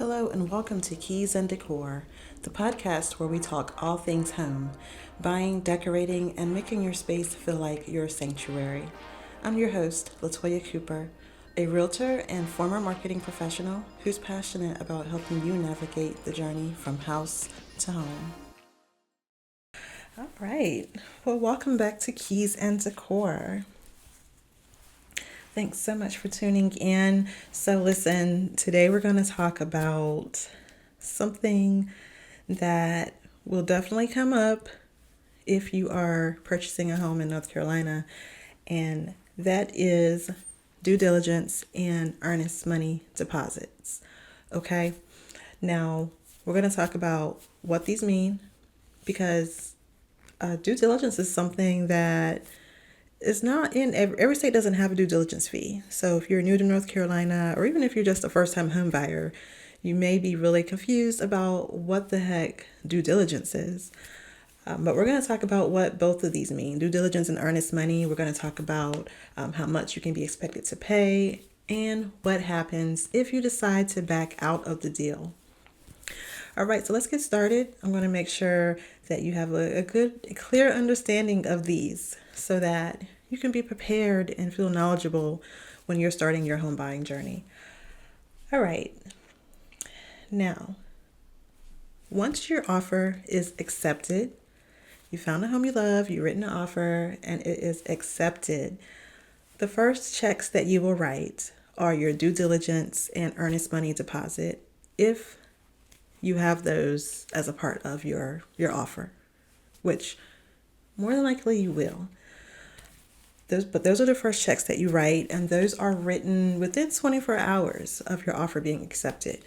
Hello and welcome to Keys Decor, the podcast where we talk all things home, buying, decorating, and making your space feel like your sanctuary. I'm your host, Latoya.Cooper, a realtor and former marketing professional who's passionate about helping you navigate the journey from house to home. All right, well, welcome back to Keys Decor. Thanks so much for tuning in. So, listen, today we're going to talk about something that will definitely come up if you are purchasing a home in North Carolina, and that is due diligence and earnest money deposits. Okay, now we're going to talk about what these mean because due diligence is something that it's not in every state doesn't have a due diligence fee. So if you're new to North Carolina, or even if you're just a first-time home buyer, you may be really confused about what the heck due diligence is. But we're going to talk about what both of these mean, due diligence and earnest money. We're going to talk about how much you can be expected to pay and what happens if you decide to back out of the deal. All right, so let's get started. I'm going to make sure that you have a good, clear understanding of these so that you can be prepared and feel knowledgeable when you're starting your home buying journey. All right. Now, once your offer is accepted, you found a home you love, you've written an offer, and it is accepted, the first checks that you will write are your due diligence and earnest money deposit if you have those as a part of your offer, which more than likely you will. Those are the first checks that you write, and those are written within 24 hours of your offer being accepted.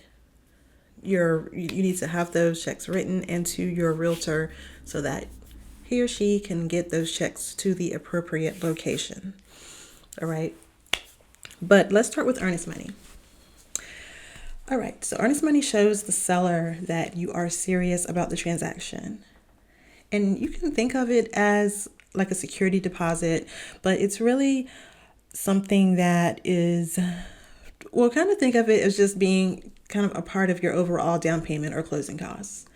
You need to have those checks written into your realtor so that he or she can get those checks to the appropriate location. All right. But let's start with earnest money. All right. So earnest money shows the seller that you are serious about the transaction. And you can think of it as like a security deposit, but it's really something that is, well, kind of think of it as just being kind of a part of your overall down payment or closing costs.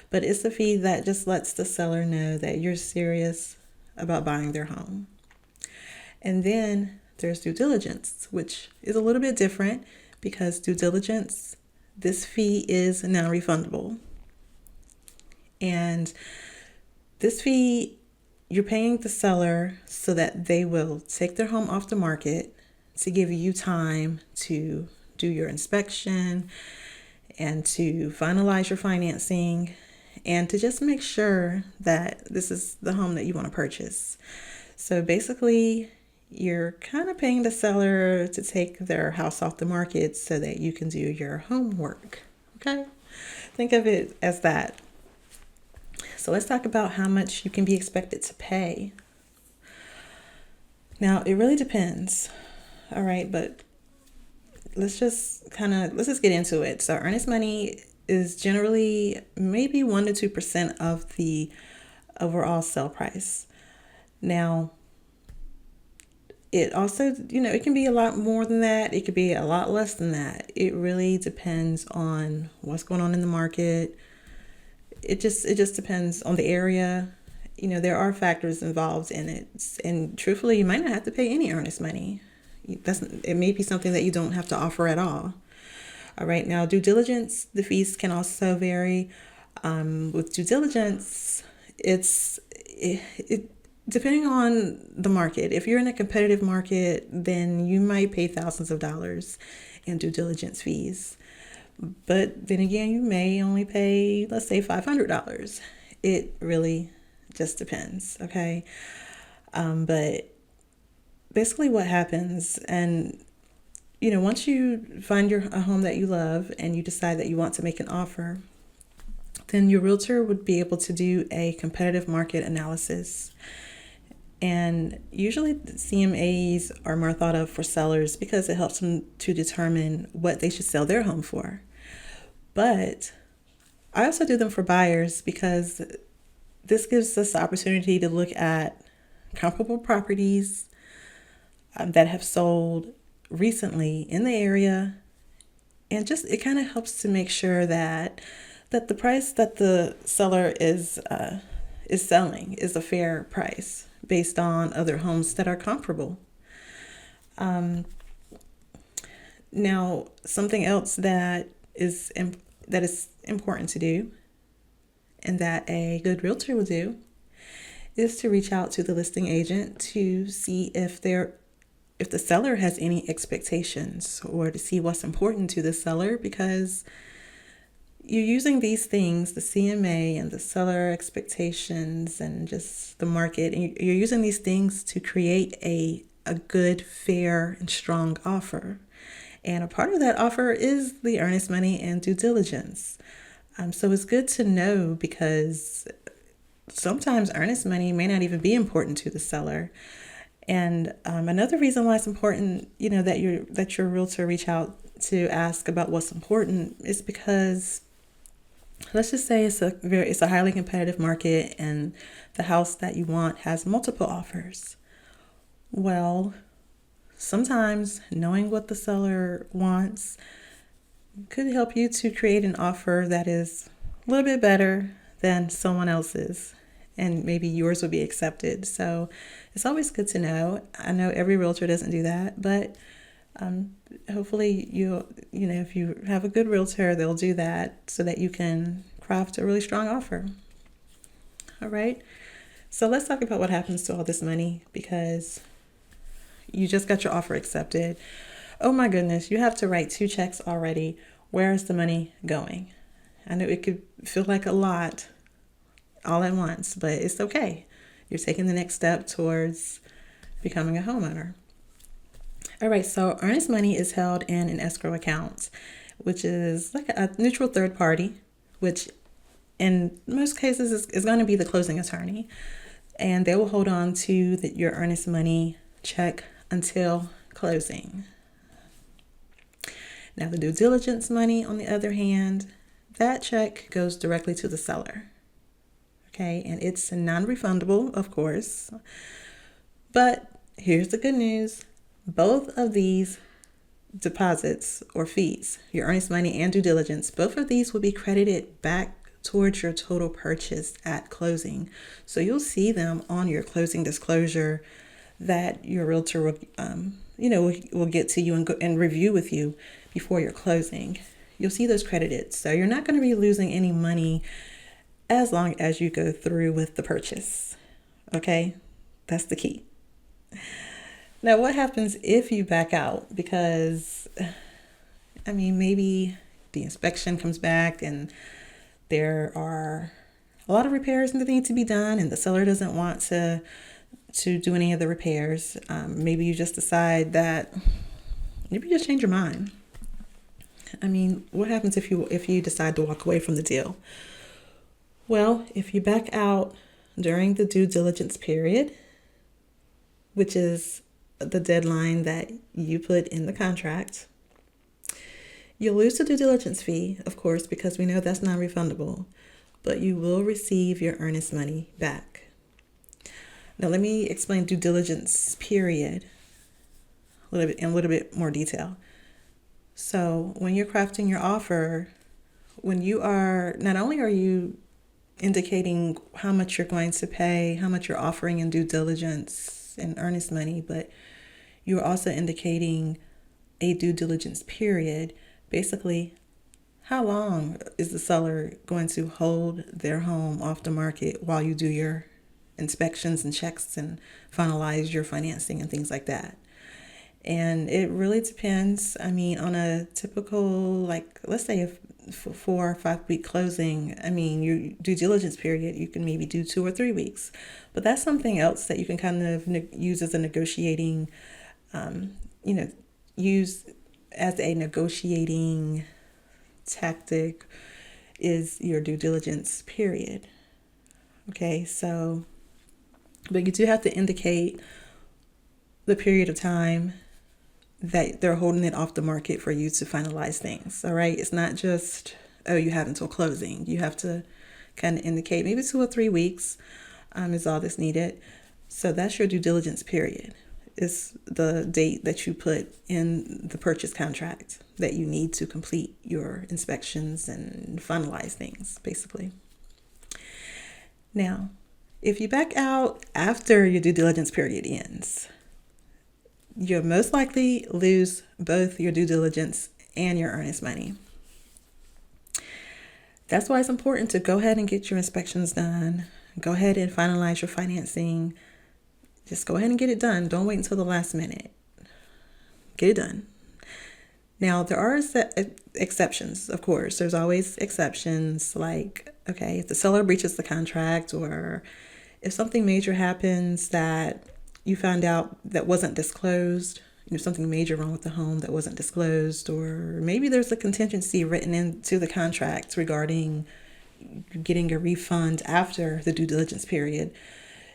But it's the fee that just lets the seller know that you're serious about buying their home. And then there's due diligence, which is a little bit different because due diligence, this fee is non-refundable. And this fee, you're paying the seller so that they will take their home off the market to give you time to do your inspection and to finalize your financing and to just make sure that this is the home that you want to purchase. So basically, you're kind of paying the seller to take their house off the market so that you can do your homework. Okay? Think of it as that. So let's talk about how much you can be expected to pay. Now, it really depends. All right, but let's just get into it. So earnest money is generally maybe 1% to 2% of the overall sale price. Now, it also, it can be a lot more than that. It could be a lot less than that. It really depends on what's going on in the market. It just depends on the area. There are factors involved in it. And truthfully, you might not have to pay any earnest money. It may be something that you don't have to offer at all. All right. Now, due diligence, the fees can also vary. With due diligence, it depending on the market. If you're in a competitive market, then you might pay thousands of dollars in due diligence fees. But then again, you may only pay, let's say, $500. It really just depends, okay? But basically what happens, and, once you find a home that you love and you decide that you want to make an offer, then your realtor would be able to do a competitive market analysis. And usually CMAs are more thought of for sellers because it helps them to determine what they should sell their home for. But I also do them for buyers because this gives us the opportunity to look at comparable properties that have sold recently in the area And just it kind of helps to make sure that the price that the seller is selling is a fair price based on other homes that are comparable. Now, something else that is important to do, and that a good realtor will do, is to reach out to the listing agent to see if the seller has any expectations, or to see what's important to the seller, because you're using these things, the CMA and the seller expectations and just the market, and you're using these things to create a good, fair, and strong offer. And a part of that offer is the earnest money and due diligence. So it's good to know, because sometimes earnest money may not even be important to the seller. And another reason why it's important, that your realtor reach out to ask about what's important, is because let's just say it's a highly competitive market, and the house that you want has multiple offers. Well, sometimes knowing what the seller wants could help you to create an offer that is a little bit better than someone else's, and maybe yours will be accepted. So it's always good to know. I know every realtor doesn't do that, but hopefully if you have a good realtor, they'll do that so that you can craft a really strong offer. All right. So let's talk about what happens to all this money, because you just got your offer accepted. Oh my goodness, you have to write 2 checks already. Where is the money going? I know it could feel like a lot all at once, but it's okay. You're taking the next step towards becoming a homeowner. All right, so earnest money is held in an escrow account, which is like a neutral third party, which in most cases is going to be the closing attorney. And they will hold on to your earnest money check until closing. Now, the due diligence money, on the other hand, that check goes directly to the seller. Okay, and it's non-refundable, of course. But here's the good news. Both of these deposits or fees, your earnest money and due diligence, both of these will be credited back towards your total purchase at closing. So you'll see them on your closing disclosure that your realtor will get to you and review with you before your closing. You'll see those credited. So you're not going to be losing any money as long as you go through with the purchase. Okay? That's the key. Now, what happens if you back out? Because, maybe the inspection comes back and there are a lot of repairs that need to be done, and the seller doesn't want to do any of the repairs. Maybe you just decide that, maybe you just change your mind. What happens if you decide to walk away from the deal? Well, if you back out during the due diligence period, which is the deadline that you put in the contract, you'll lose the due diligence fee, of course, because we know that's non-refundable, but you will receive your earnest money back. Now, let me explain due diligence period in a little bit more detail. So when you're crafting your offer, not only are you indicating how much you're going to pay, how much you're offering in due diligence and earnest money, but you're also indicating a due diligence period. Basically, how long is the seller going to hold their home off the market while you do your inspections and checks and finalize your financing and things like that? And it really depends. On a typical, let's say a 4 or 5 week closing, your due diligence period, you can maybe do 2 or 3 weeks. But that's something else that you can kind of use as a negotiating, use as a negotiating tactic, is your due diligence period. Okay, so, but you do have to indicate the period of time that they're holding it off the market for you to finalize things. All right. It's not just, you have until closing. You have to kind of indicate maybe 2 or 3 weeks is all that's needed. So that's your due diligence period. is the date that you put in the purchase contract that you need to complete your inspections and finalize things, basically. Now, if you back out after your due diligence period ends, you'll most likely lose both your due diligence and your earnest money. That's why it's important to go ahead and get your inspections done. Go ahead and finalize your financing. Just go ahead and get it done. Don't wait until the last minute. Get it done. Now, there are exceptions, of course. There's always exceptions, like, okay, if the seller breaches the contract, or if something major happens that you found out that wasn't disclosed, something major wrong with the home that wasn't disclosed, or maybe there's a contingency written into the contract regarding getting a refund after the due diligence period.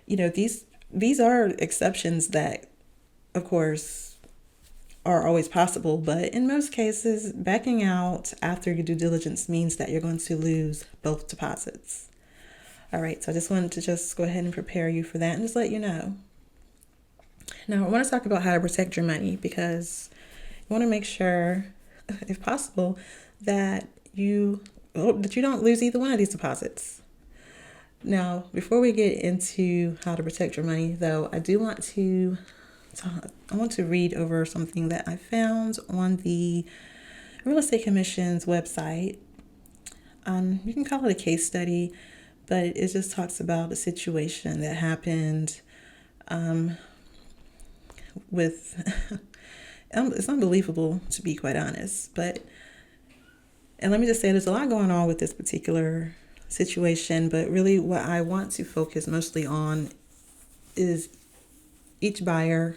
These are exceptions that, of course, are always possible, but in most cases, backing out after your due diligence means that you're going to lose both deposits. All right, so I just wanted to just go ahead and prepare you for that and just let you know. Now, I want to talk about how to protect your money, because you want to make sure, if possible, that you don't lose either one of these deposits. Now, before we get into how to protect your money, though, I want to read over something that I found on the Real Estate Commission's website. You can call it a case study, but it just talks about a situation that happened with it's unbelievable, to be quite honest. And let me just say, there's a lot going on with this particular situation, but really what I want to focus mostly on is each buyer,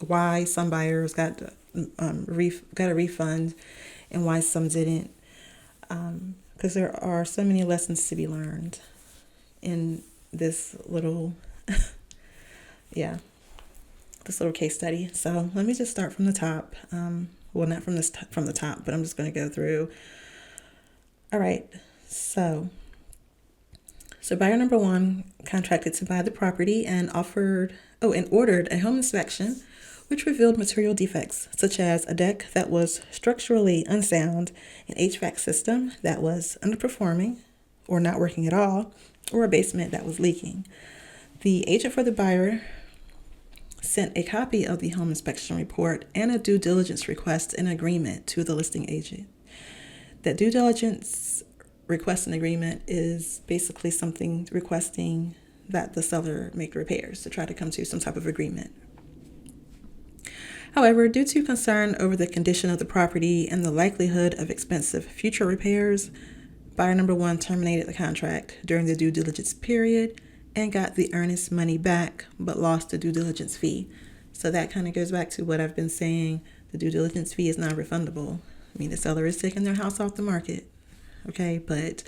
why some buyers got a refund and why some didn't, because there are so many lessons to be learned in this little this little case study. So let me just start from the top. Well, not from the top, but I'm just going to go through. All right, so buyer number one contracted to buy the property and ordered a home inspection, which revealed material defects, such as a deck that was structurally unsound, an HVAC system that was underperforming or not working at all, or a basement that was leaking. The agent for the buyer sent a copy of the home inspection report and a due diligence request and agreement to the listing agent. That due diligence request and agreement is basically something requesting that the seller make repairs to try to come to some type of agreement. However, due to concern over the condition of the property and the likelihood of expensive future repairs, buyer number one terminated the contract during the due diligence period and got the earnest money back, but lost the due diligence fee. So that kind of goes back to what I've been saying. The due diligence fee is non-refundable. I mean, the seller is taking their house off the market. Okay, but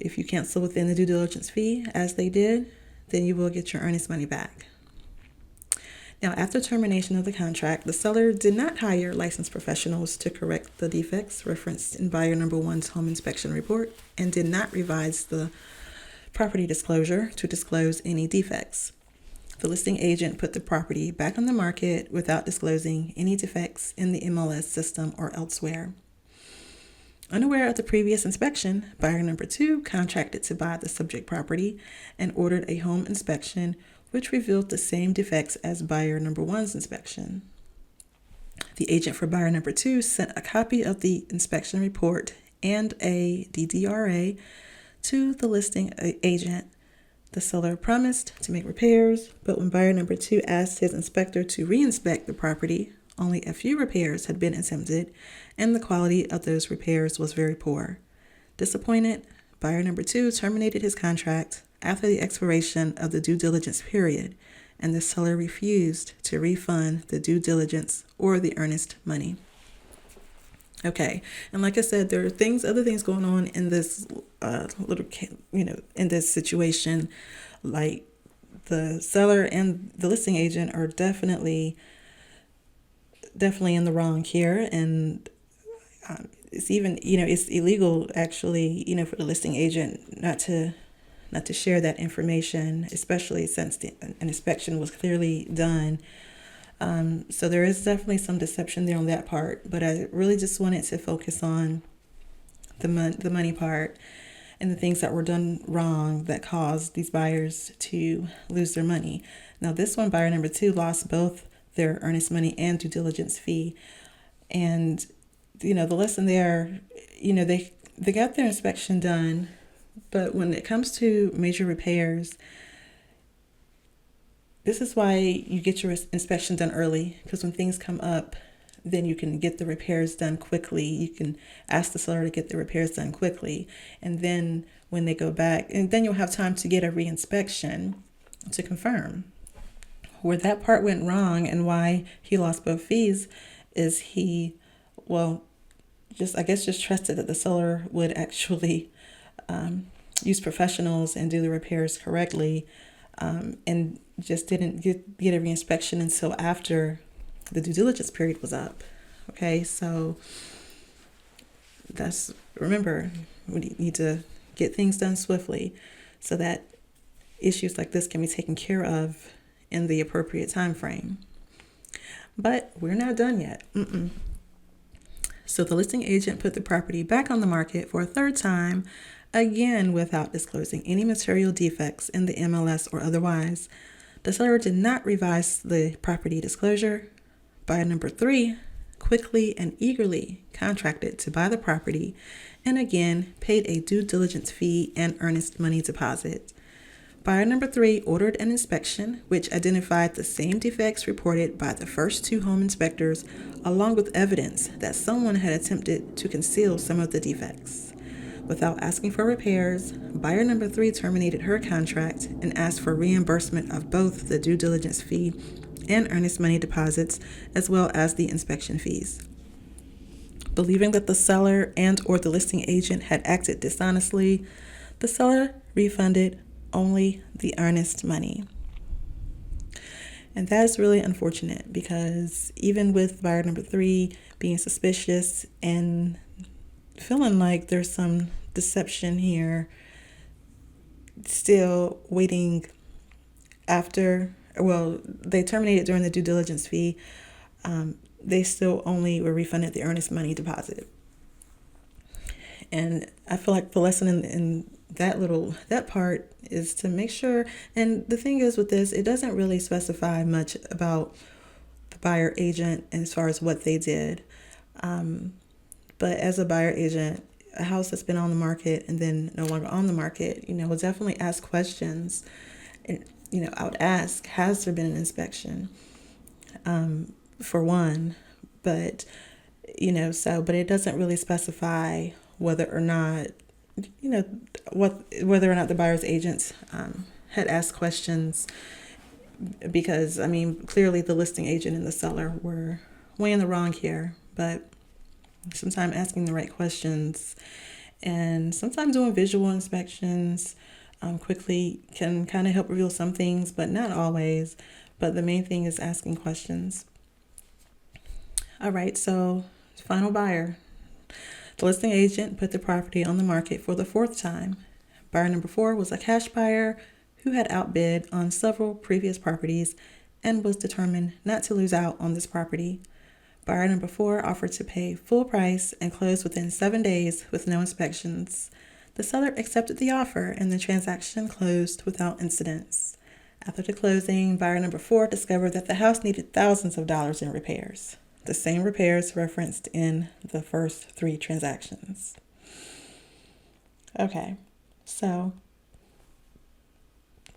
if you cancel within the due diligence fee, as they did, then you will get your earnest money back. Now, after termination of the contract, the seller did not hire licensed professionals to correct the defects referenced in buyer number one's home inspection report and did not revise the property disclosure to disclose any defects. The listing agent put the property back on the market without disclosing any defects in the MLS system or elsewhere. Unaware of the previous inspection, buyer number two contracted to buy the subject property and ordered a home inspection, which revealed the same defects as buyer number one's inspection. The agent for buyer number two sent a copy of the inspection report and a DDRA to the listing agent. The seller promised to make repairs, but when buyer number two asked his inspector to re-inspect the property, only a few repairs had been attempted, and the quality of those repairs was very poor. Disappointed, buyer number two terminated his contract after the expiration of the due diligence period, and the seller refused to refund the due diligence or the earnest money. Okay, and like I said, there are other things going on in this in this situation. Like, the seller and the listing agent are definitely in the wrong here, and it's even it's illegal, actually, for the listing agent not to not to share that information, especially since an inspection was clearly done. So there is definitely some deception there on that part, but I really just wanted to focus on the money part and the things that were done wrong that caused these buyers to lose their money. Now, this one, buyer number 2, lost both their earnest money and due diligence fee. And, the lesson there, they got their inspection done, but when it comes to major repairs, this is why you get your inspection done early, because when things come up, then you can get the repairs done quickly. You can ask the seller to get the repairs done quickly. And then when they go back, and then you'll have time to get a reinspection to confirm. Where that part went wrong and why he lost both fees is he, just trusted that the seller would actually use professionals and do the repairs correctly, and just didn't get a reinspection until after the due diligence period was up. Okay, so remember, we need to get things done swiftly so that issues like this can be taken care of in the appropriate time frame. But we're not done yet. So the listing agent put the property back on the market for a third time, again without disclosing any material defects in the MLS or otherwise. The seller did not revise the property disclosure. Buyer number 3 quickly and eagerly contracted to buy the property and again paid a due diligence fee and earnest money deposit. Buyer number 3 ordered an inspection which identified the same defects reported by the first 2 home inspectors, along with evidence that someone had attempted to conceal some of the defects. Without asking for repairs, buyer number 3 terminated her contract and asked for reimbursement of both the due diligence fee and earnest money deposits, as well as the inspection fees. Believing that the seller and or the listing agent had acted dishonestly, the seller refunded only the earnest money. And that is really unfortunate, because even with buyer number 3 being suspicious and feeling like there's some deception here, still waiting after, they terminated during the due diligence fee, they still only were refunded the earnest money deposit. And I feel like the lesson in that part is to make sure, and the thing is with this, it doesn't really specify much about the buyer agent as far as what they did. But as a buyer agent, a house that's been on the market and then no longer on the market, will definitely ask questions. And, I would ask, has there been an inspection? For one, but, but it doesn't really specify whether or not, whether or not the buyer's agents had asked questions, because, clearly the listing agent and the seller were way in the wrong here, but sometimes asking the right questions and sometimes doing visual inspections quickly can kind of help reveal some things, but not always. But the main thing is asking questions. All right, so final buyer. The listing agent put the property on the market for the 4th time. Buyer number 4 was a cash buyer who had outbid on several previous properties and was determined not to lose out on this property. Buyer number 4 offered to pay full price and close within 7 days with no inspections. The seller accepted the offer and the transaction closed without incidents. After the closing, buyer number 4 discovered that the house needed thousands of dollars in repairs, the same repairs referenced in the first 3 transactions. Okay, so,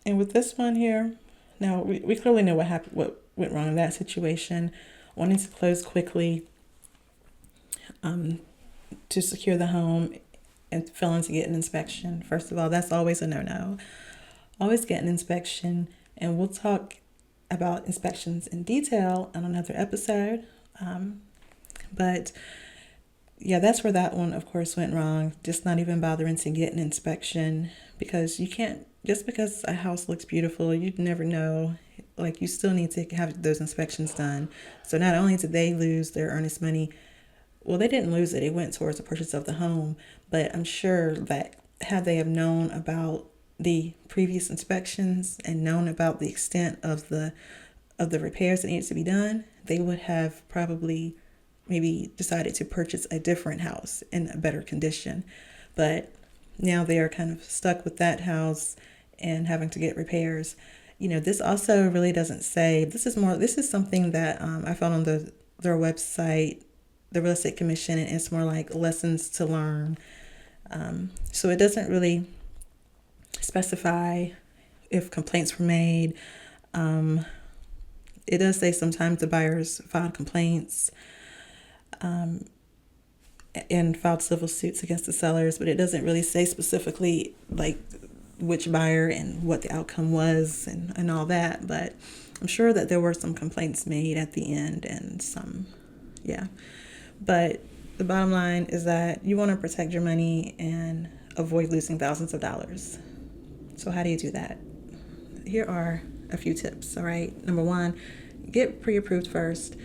and with this one here, now we clearly know what went wrong in that situation. Wanting to close quickly to secure the home and failing to get an inspection. First of all, that's always a no-no. Always get an inspection, and we'll talk about inspections in detail on another episode. But yeah, that's where that one, of course, went wrong. Just not even bothering to get an inspection, because you can't, just because a house looks beautiful, you never know. Like, you still need to have those inspections done. So not only did they lose their earnest money, well, they didn't lose it. It went towards the purchase of the home. But I'm sure that had they have known about the previous inspections and known about the extent of the repairs that needs to be done, they would have probably maybe decided to purchase a different house in a better condition. But now they are kind of stuck with that house and having to get repairs. This also really doesn't say, this is something that I found on their website, the Real Estate Commission, and it's more like lessons to learn. So it doesn't really specify if complaints were made. It does say sometimes the buyers filed complaints and filed civil suits against the sellers, but it doesn't really say specifically like which buyer and what the outcome was and all that. But I'm sure that there were some complaints made at the end and some, yeah. But the bottom line is that you want to protect your money and avoid losing thousands of dollars. So how do you do that? Here are a few tips, all right? Number one, get pre-approved first.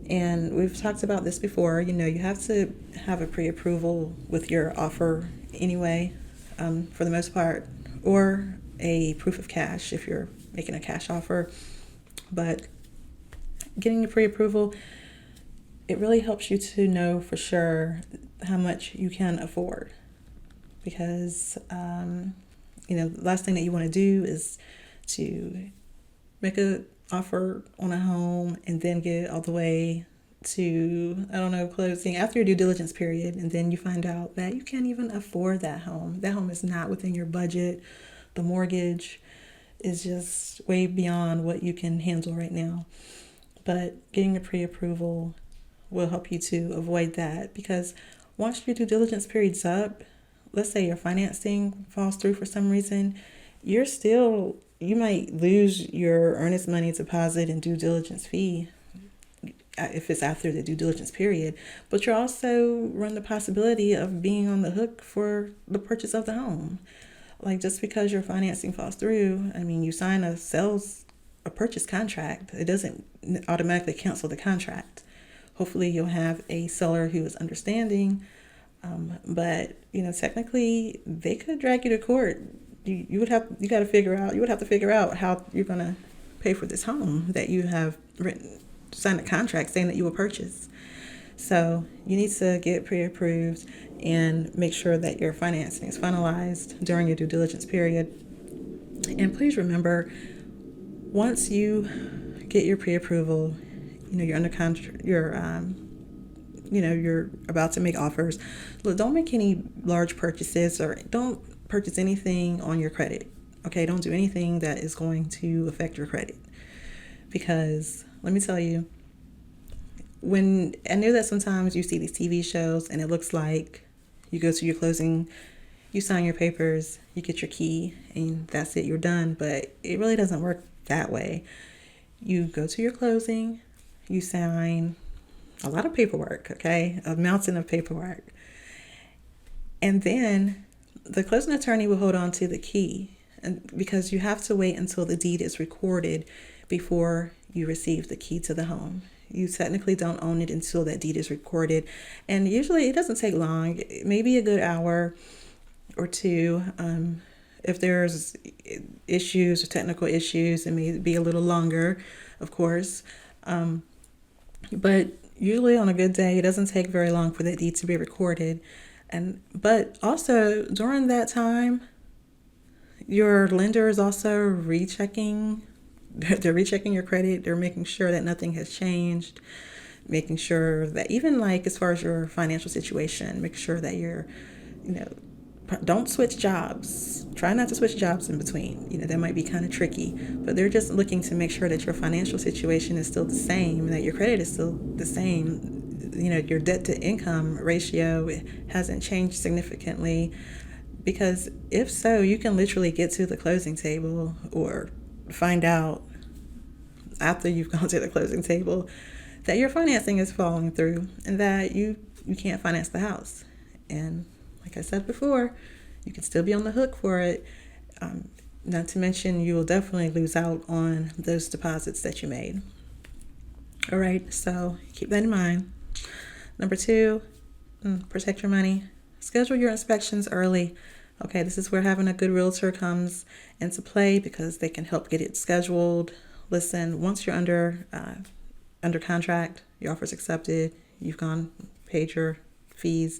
And we've talked about this before. You have to have a pre-approval with your offer anyway, for the most part, or a proof of cash if you're making a cash offer. But getting the pre-approval, it really helps you to know for sure how much you can afford. Because, the last thing that you want to do is to make an offer on a home and then get all the way to, closing after your due diligence period, and then you find out that you can't even afford that home. That home is not within your budget. The mortgage is just way beyond what you can handle right now. But getting the pre-approval will help you to avoid that, because once your due diligence period's up, let's say your financing falls through for some reason, you might lose your earnest money deposit and due diligence fee if it's after the due diligence period, but you also run the possibility of being on the hook for the purchase of the home. Like, just because your financing falls through, you sign a purchase contract, it doesn't automatically cancel the contract. Hopefully you'll have a seller who is understanding, but technically they could drag you to court. You would have to figure out how you're going to pay for this home that you have signed a contract saying that you will purchase. So you need to get pre-approved and make sure that your financing is finalized during your due diligence period. And please remember, once you get your pre-approval, you're under contract, you're about to make offers. Look, don't make any large purchases, or don't purchase anything on your credit. Okay, don't do anything that is going to affect your credit, because let me tell you, when I know that sometimes you see these TV shows and it looks like you go to your closing, you sign your papers, you get your key, and that's it, you're done. But it really doesn't work that way. You go to your closing, you sign a lot of paperwork, okay, a mountain of paperwork, and then the closing attorney will hold on to the key, and because you have to wait until the deed is recorded before you receive the key to the home. You technically don't own it until that deed is recorded, and usually it doesn't take long, maybe a good hour or two. If there's issues or technical issues, it may be a little longer, of course, but usually on a good day, it doesn't take very long for that deed to be recorded. But also during that time, your lender is also rechecking. They're rechecking your credit. They're making sure that nothing has changed, making sure that even like as far as your financial situation, make sure that you're, don't switch jobs. Try not to switch jobs in between. That might be kind of tricky, but they're just looking to make sure that your financial situation is still the same, that your credit is still the same. Your debt to income ratio hasn't changed significantly, because if so, you can literally get to the closing table or find out after you've gone to the closing table that your financing is falling through and that you can't finance the house. And like I said before, you can still be on the hook for it. Not to mention, you will definitely lose out on those deposits that you made. All right, so keep that in mind. Number 2, protect your money. Schedule your inspections early. Okay, this is where having a good realtor comes into play because they can help get it scheduled. Listen, once you're under contract, your offer's accepted, you've paid your fees,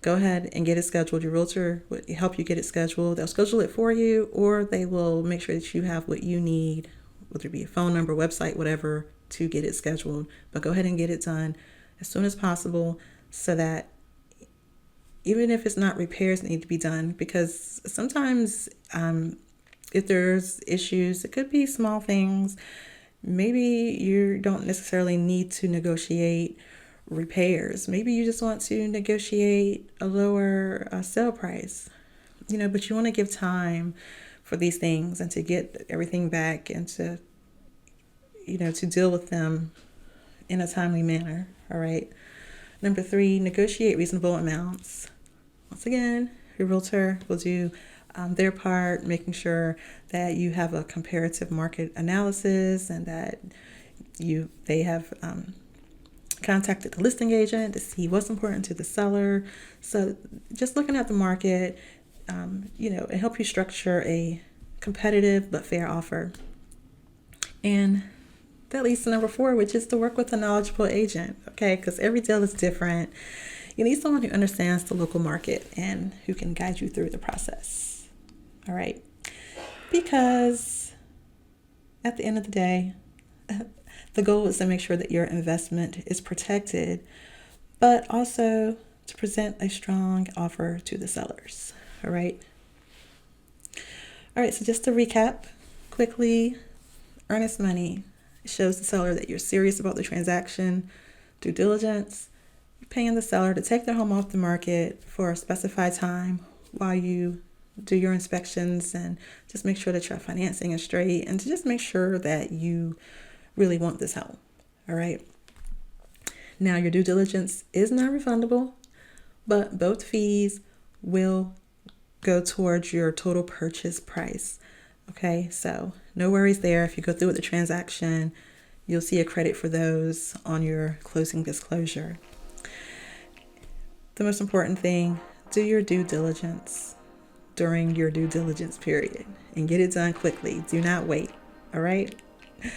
go ahead and get it scheduled. Your realtor will help you get it scheduled. They'll schedule it for you, or they will make sure that you have what you need, whether it be a phone number, website, whatever, to get it scheduled. But go ahead and get it done as soon as possible so that even if it's not repairs that need to be done, because sometimes if there's issues, it could be small things. Maybe you don't necessarily need to negotiate repairs. Maybe you just want to negotiate a lower sale price, but you want to give time for these things and to get everything back and to deal with them in a timely manner. All right. Number 3, negotiate reasonable amounts. Once again, your realtor will do their part, making sure that you have a comparative market analysis and that they have contacted the listing agent to see what's important to the seller. So just looking at the market, it helps you structure a competitive but fair offer. And that leads to number 4, which is to work with a knowledgeable agent, okay? Because every deal is different. You need someone who understands the local market and who can guide you through the process, all right? Because at the end of the day, the goal is to make sure that your investment is protected, but also to present a strong offer to the sellers, all right? All right, so just to recap quickly, earnest money shows the seller that you're serious about the transaction. Due diligence, you're paying the seller to take their home off the market for a specified time while you do your inspections and just make sure that your financing is straight and to just make sure that you really want this home. All right. Now, your due diligence is not refundable, but both fees will go towards your total purchase price. Okay, so no worries there. If you go through with the transaction, you'll see a credit for those on your closing disclosure. The most important thing, do your due diligence during your due diligence period and get it done quickly. Do not wait. All right. All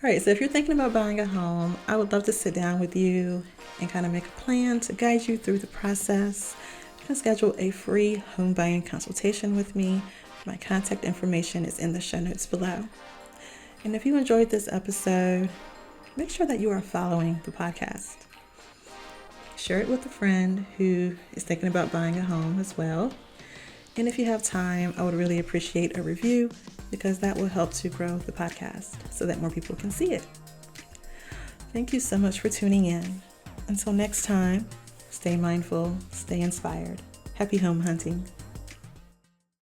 right. So if you're thinking about buying a home, I would love to sit down with you and kind of make a plan to guide you through the process. You can schedule a free home buying consultation with me. My contact information is in the show notes below. And if you enjoyed this episode, make sure that you are following the podcast. Share it with a friend who is thinking about buying a home as well. And if you have time, I would really appreciate a review because that will help to grow the podcast so that more people can see it. Thank you so much for tuning in. Until next time, stay mindful, stay inspired. Happy home hunting.